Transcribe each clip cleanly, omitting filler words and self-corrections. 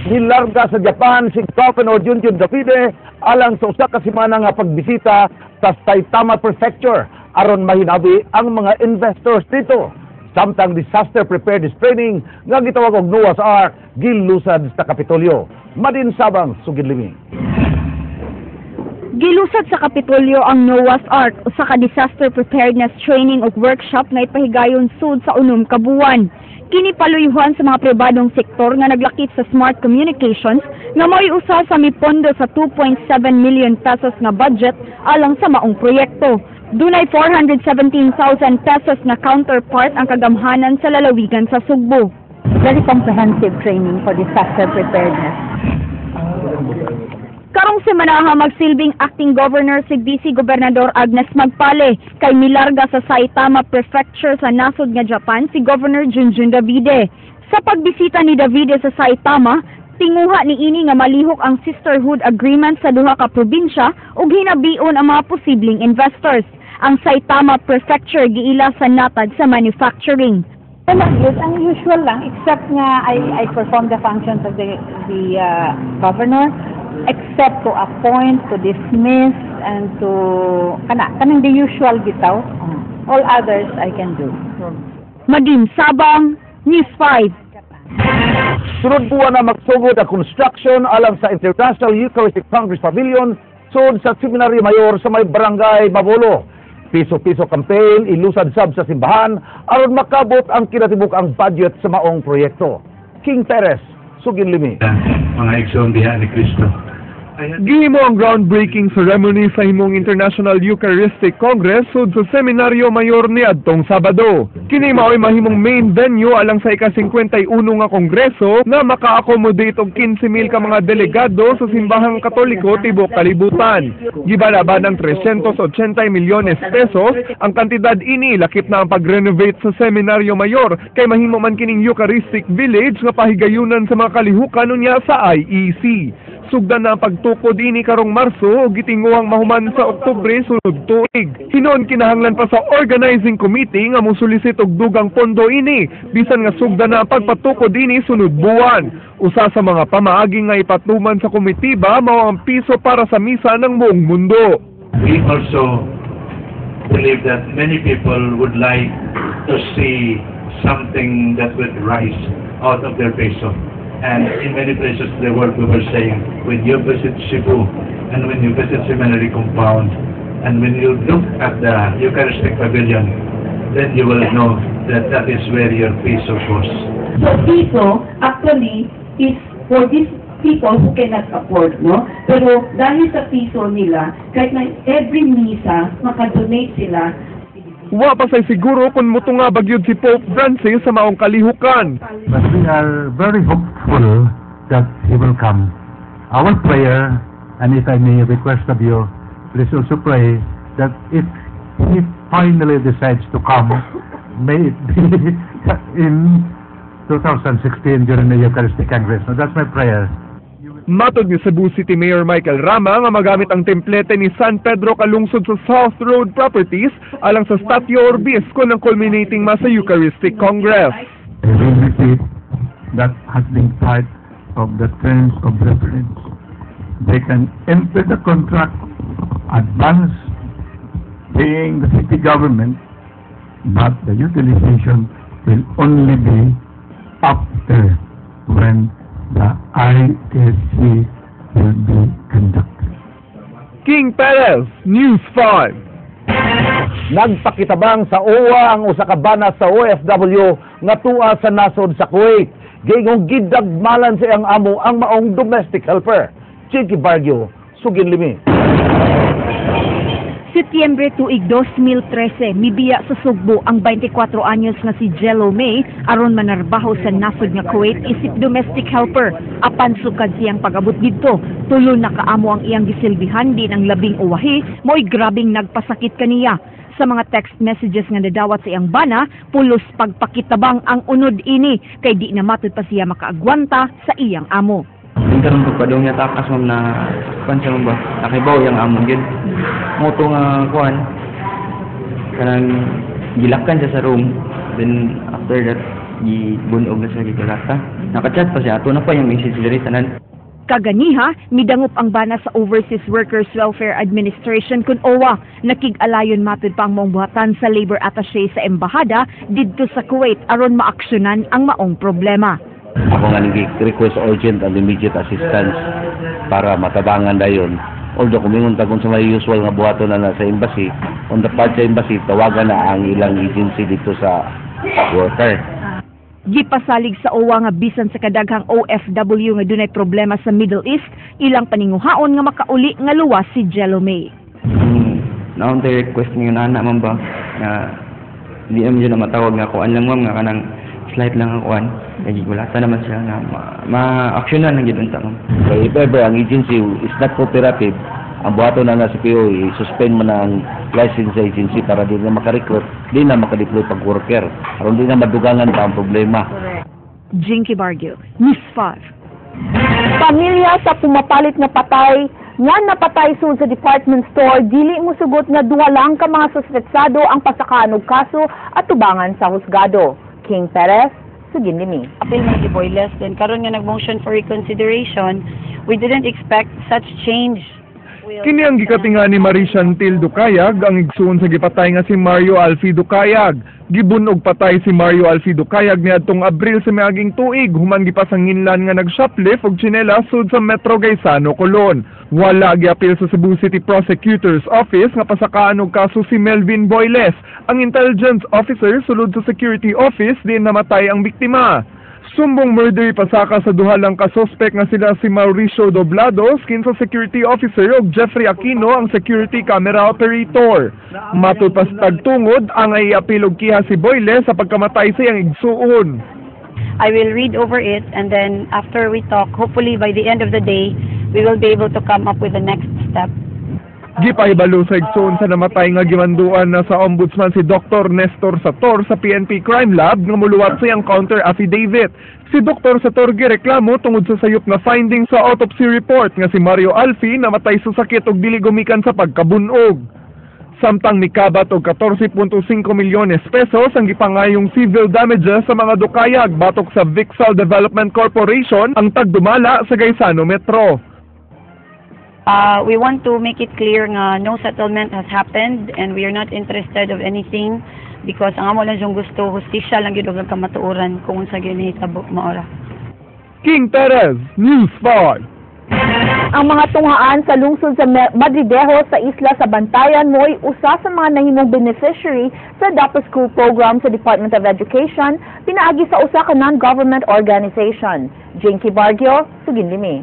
Nilarga sa Japan si Governor Junjun Davide alang sa usa ka semana nga pagbisita sa Saitama Prefecture aron mahinabi ang mga investors dito. Samtang disaster preparedness training nga gitawag og Noah's Ark gilusad sa Kapitolyo. Madin Sabang, Sugid Limi. Gilusad sa Kapitolyo ang Noah's Ark usa ka disaster preparedness training ug workshop nga ipahigayon sud sa unom ka buwan. Kini paluyuhan sa mga pribadong sektor nga naglakip sa smart communications nga mao'y usa sa mipondo sa 2.7 million pesos nga budget alang sa maong proyekto. Dunay 417,000 pesos na counterpart ang kagamhanan sa lalawigan sa Sugbo. Very comprehensive training for disaster preparedness. Karong semana magsilbing acting governor si Vice Gobernador Agnes Magpale kay milarga sa Saitama Prefecture sa nasod nga Japan si Governor Junjun Davide. Sa pagbisita ni Davide sa Saitama, tinguha ni ini nga malihok ang sisterhood agreement sa duha ka probinsya ug hinabion ang mga posibleng investors. Ang Saitama Prefecture giila sa natad sa manufacturing. Ang usual lang, except nga I perform the functions of the governor, except to appoint, to dismiss, and to kanang the usual bitaw. All others I can do. Madin Sabang, News 5. Sunod buwan na magsugod ang construction alang sa International Eucharistic Congress Pavilion sud sa Seminaryo Mayor sa may Barangay Mabolo. Piso-piso campaign ilusad sab sa simbahan aron makabot ang kinatibuk ang budget sa maong proyekto. King Perez, Sugid Limi. Mga igsoon diha ni Kristo. Gihimo ang groundbreaking ceremony sa himong International Eucharistic Congress sud sa Seminaryo Mayor ni adtong Sabado. Kini mao'y mahimong main venue alang sa ika-51 nga kongreso na maka-accommodate og 15,000 ka mga delegado sa simbahang Katoliko tibok kalibutan. Gibalaban ng 380 milyones pesos ang kantidad ini lakip na ang pag-renovate sa Seminaryo Mayor kay mahimo man kining Eucharistic Village nga pahigayunan sa mga kalihukan unya sa IEC. Sugdan na ang pagtukod ini karong Marso o gitinguhang mahuman sa Oktubre sunod tuig. Hinon kinahanglan pa sa organizing committee nga mosulisit og dugang pondo ini bisan nga sugdan na ang pagpatukod ini sunod buwan. Usa sa mga pamaagi nga ipatuman sa komitiba mao ang piso para sa misa ng buong mundo. We also believe that many people would like to see something that would rise out of their peso. And in many places in the world we were saying, when you visit Cebu and when you visit Seminary Compound and when you look at the Eucharistic Pavilion, then you will know that that is where your peso goes. So piso actually is for these people who cannot afford, no? Pero dahil sa piso nila, kahit na every misa, makadonate sila. Wa pa say siguro kung mutunga bagyod si Pope Francis sa maong kalihukan. But we are very hopeful that he will come. Our prayer, and if I may request of you, please also pray that if he finally decides to come, may it be in 2016 during the Eucharistic Congress. So that's my prayer. Matod ni Cebu City Mayor Michael Rama nga magamit ang templete ni San Pedro kalungsod sa South Road Properties alang sa Statio Orbisco ng culminating ma sa Eucharistic Congress. I will repeat that has been part of the terms of reference. They can enter the contract, advance paying the city government, but the utilization will only be after when the ISC will be conducted. King Perez, News 5. Nagpakitabang sa OWA ang usa ka bana sa OFW nga tua sa nasod sa Kuwait. Gingong gidagmalan sa iyang amo ang maong domestic helper. Chiki Bargyo, Sugid Limi. Setyembre tuig 2013, mibiya sa Sugbo ang 24 anyos nga si Jello May aron manarbaho sa nasod nga Kuwait isip domestic helper. Apan sukad siyang pag-abot didto, tulo na kaamo ang iyang gisilbihan din ang labing uwahi, mo'y grabing nagpasakit kaniya. Sa mga text messages nga nadawat sa iyang bana, pulos pagpakitabang ang unod ini kay di na matod pa siya makaagwanta sa iyang amo. Karon pagpadong niya takas ma'am na pansa mo ba? Nakibaw yang amon gid. Moto nga kuan kanang gilakkan siya sa room. Then after that gibunog na sa gigulata. Nakachat pa siya, ato na pa yung message diri tanan. Kaganiha, midangop ang bana sa Overseas Workers Welfare Administration kun OWA. Nakig-alayon matod pa ang maong buhatan sa labor attaché sa embahada didto sa Kuwait aron maaksyonan ang maong problema. Ako nga nag-request urgent and immediate assistance para matabangan dayon. Although kumingon ta kung sa may usual nga buhaton na sa embassy, on the part sa embassy, tawagan na ang ilang agency dito sa worker. Gipasalig sa OWA nga bisan sa kadaghang OFW nga dunay problema sa Middle East, ilang paninguhaon nga makauli nga luwas si Jello May. Naon tay request niyo na man ba na di am na matawag nga kuan lang ma'am nga kanang slight lang ang kuan. Kaya gigulata naman siya na ma-actionan ang gidunta ma'am. So if ever ang agency is not cooperative, ang buhaton na sa PO, suspend mo na ang license sa agency para di na makarecruit, di na makadeploy pag-worker. Aron di na madugangan pa ang problema. Jinky Bargio, News 5. Pamilya sa pumapalit na patay, nga napatay sud sa department store, dili mo sugot nga duha lang ka mga suspetsado ang pasakaan og kaso at tubangan sa husgado. King Perez, sugin nimi. Appeal man si Boyles, then karon nga nag-motion for reconsideration, we didn't expect such change. Kini ang gikatinga ni Marie Chantil Ducayag, ang igsuon sa gipatay nga si Mario Alfie Ducayag. Gibunog patay si Mario Alfie Ducayag niadtong Abril sa miaging tuig, human gipasanginlan nga nag-shoplift og tsinela sud sa Metro Gaisano, Colon. Wala giapil sa Cebu City Prosecutor's Office nga pasakaan og kaso si Melvin Boyles, ang intelligence officer sulod sa security office din namatay ang biktima. Sumbong murder pasaka sa duha lang ka-suspect nga sila si Mauricio Doblados, kinsa security officer, ug Jeffrey Aquino, ang security camera operator. Matod pa sa tagtungod, ang iapil og kiha si Boyles sa pagkamatay sa iyang igsuon. I will read over it, and then after we talk, hopefully by the end of the day, we will be able to come up with the next step. Gipahibalo sa igsoon sa namatay nga gimanduan na sa ombudsman si Dr. Nestor Sator sa PNP Crime Lab nga muluwat sa iyang counter affidavit. Si Dr. Sator gireklamo tungod sa sayop nga finding sa autopsy report nga si Mario Alfie namatay sa sakit ug dili gumikan sa pagkabunog. Samtang nikabat og 14.5 milyones pesos ang gipangayong civil damages sa mga Ducayag batok sa Vixal Development Corporation ang tagdumala sa Gaisano Metro. We want to make it clear nga no settlement has happened and we are not interested of anything because ang amo lang yung gusto, hustisya lang yun og kamatuoran kung unsa gyud hitabo maora. King Perez, News 5. Ang mga tunghaan sa lungsod sa Madridejo sa isla sa Bantayan mo'y usa sa mga nahimong beneficiary sa Dapat School program sa Department of Education, pinaagi sa usa ka non-government organization. Jinky Bargio, sugin limi.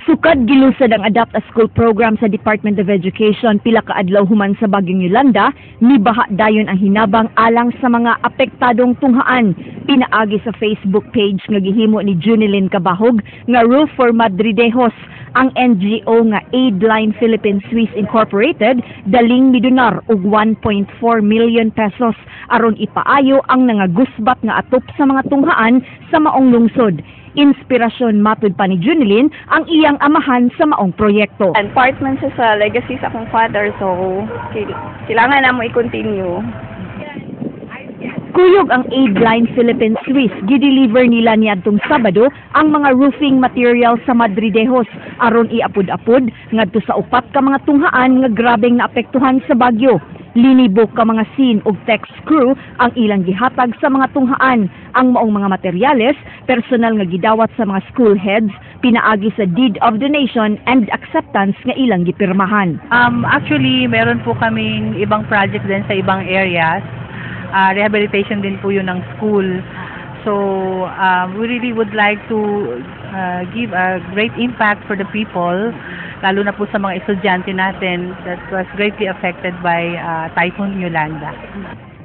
Sukad gilusad ang Adapt a School program sa Department of Education pila ka adlaw human sa Bagyong Yolanda, nibaha dayon ang hinabang alang sa mga apektadong tunghaan. Pinaagi sa Facebook page nga gihimo ni Junilyn Cabahog nga Roof for Madridejos, ang NGO nga Aidline Philippine Swiss Incorporated daling midonar og 1.4 million pesos aron ipaayo ang nangagusbat nga atop sa mga tunghaan sa maong lungsod. Inspirasyon matod pa ni Junilyn ang iyang amahan sa maong proyekto. And part man siya sa legacy sa akong father, so kailangan na mo i-continue. Kuyog ang Aidline Philippine Swiss, gideliver nila niadtong Sabado ang mga roofing material sa Madridejos aron iapod-apod ngadto sa upat ka mga tunghaan nga grabeng naapektuhan sa bagyo. Linibok ka mga scene ug tech crew ang ilang gihatag sa mga tunghaan. Ang maong mga materyales, personal nga gidawat sa mga school heads, pinaagi sa deed of donation and acceptance nga ilang gipirmahan. Actually, meron po kaming ibang project din sa ibang areas. Rehabilitation din po yun ng school. So, we really would like to give a great impact for the people, lalo na po sa mga estudyante natin that was greatly affected by Typhoon Yolanda.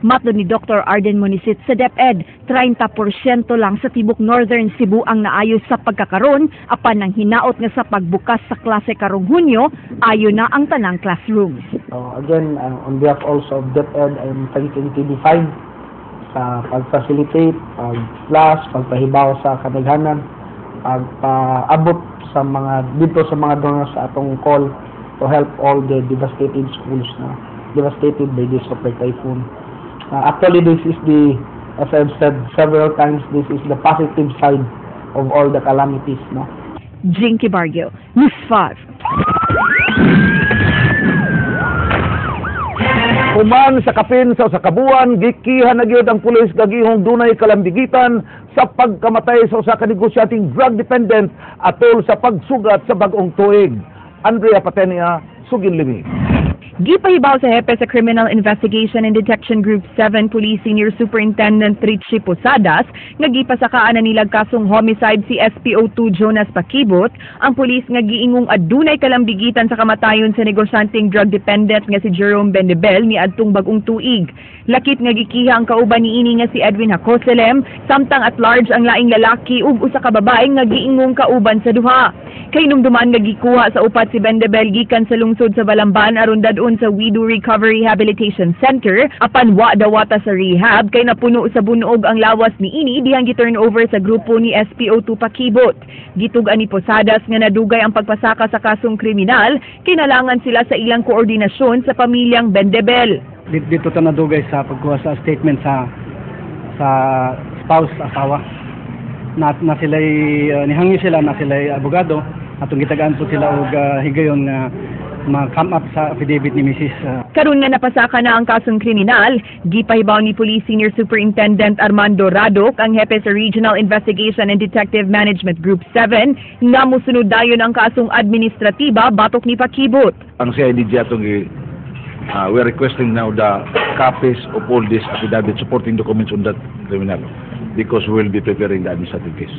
Matod ni Dr. Arden Monisit sa DepEd, 30% lang sa tibok Northern Cebu ang naayos sa pagkakaroon, apan nang hinaot nga sa pagbukas sa klase karong Hunyo, ayo na ang tanang classrooms. Again, on behalf also of DepEd, I'm thanking TV5 sa pag-facilitate, pag-class, pagpahibaw sa kadaghanan, pagpaabot sa mga dito sa mga donors sa atong call to help all the devastated schools na devastated by this super typhoon. Actually, this is the as I've said several times, this is the positive side of all the calamities, no? Jinky Bargio, News 5. Human sa kapin sa kabuan, gikihan na gyud ang pulis gagihong dunay kalambigitan sa pagkamatay sa usa ka negosyating drug dependent atol sa pagsugat sa bag-ong tuig. Andrea Patenia, Sugin Limi. Gipahibaw sa hepe sa Criminal Investigation and Detection Group 7 Police Senior Superintendent Richie Posadas nga gipasakaan na nilag kasong homicide si SPO2 Jonas Pakibot, ang pulis nga giingong adunay kalambigitan sa kamatayon sa negosyanteng drug dependent nga si Jerome Bendebel ni adtong bag-ong tuig. Lakit nga gikiha ang kauban niini nga si Edwin Hacoselem, samtang at large ang laing lalaki ug usa ka babae nga giingong kauban sa duha. Kay numduman nga gikuha sa upat si Bendebel gikan sa lungsod sa Balamban aron dadun sa Wido Recovery Rehabilitation Center, apan wa dawata sa rehab kay napuno sa bunog ang lawas niini dihang gi-turn over sa grupo ni SPO2 Pakibot. Gitugan ni Posadas nga nadugay ang pagpasaka sa kasong kriminal, kinalangan sila sa ilang koordinasyon sa pamilyang Bendebel. Dito ta nadugay sa pagkuha sa statement sa spouse, asawa. Na sila'y nihangyo sila na sila'y abogado, atong gitagaan po sila og higayon nga ma-come up sa affidavit ni Mrs. Karon nga napasaka na ang kasong kriminal, gipahibaw ni Police Senior Superintendent Armando Radok, ang hepe sa Regional Investigation and Detective Management Group 7, nga musunod dayon ang kasong administratiba batok ni Pakibot. Ang CIDG atong we are requesting now the copies of all these affidavit supporting documents on that criminal because we will be preparing the administrative case.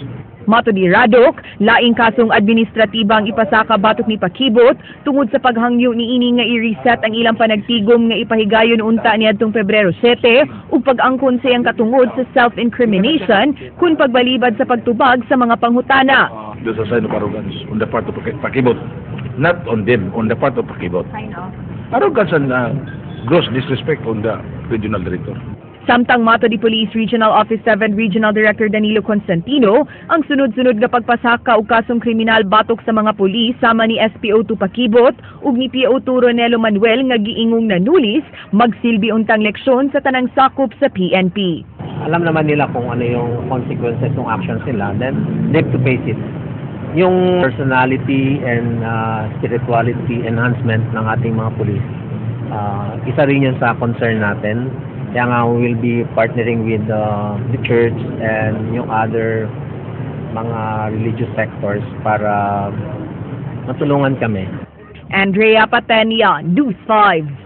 Mato di Radok, laing kasong administratibang ipasaka batok ni Pakibot tungod sa paghangyo ni ini nga i-reset ang ilang panagtigom nga ipahigayon unta niadtong Pebrero 7 ug pag-angkon siyang katungod sa self-incrimination kung pagbalibad sa pagtubag sa mga panghutana. There's a sign of arrogance on the part of Pakibot, not on them, on the part of Pakibot. Arrogance and gross disrespect on the regional director. Samtang mato di Police Regional Office 7 Regional Director Danilo Constantino, ang sunod-sunod nga pagpasaka og kasong kriminal batok sa mga pulis sama ni SPO2 Pakibot ug ni PO2 Ronelo Manuel nga giingong nanulis, magsilbi untang leksyon sa tanang sakop sa PNP. Alam naman nila kung ano yung consequences ng actions nila, then they have to face it. Yung personality and spirituality enhancement ng ating mga pulis, isa rin yun sa concern natin. Kaya nga we will be partnering with the church and yung other mga religious sectors para matulungan kami. Andrea Patenia, News 5.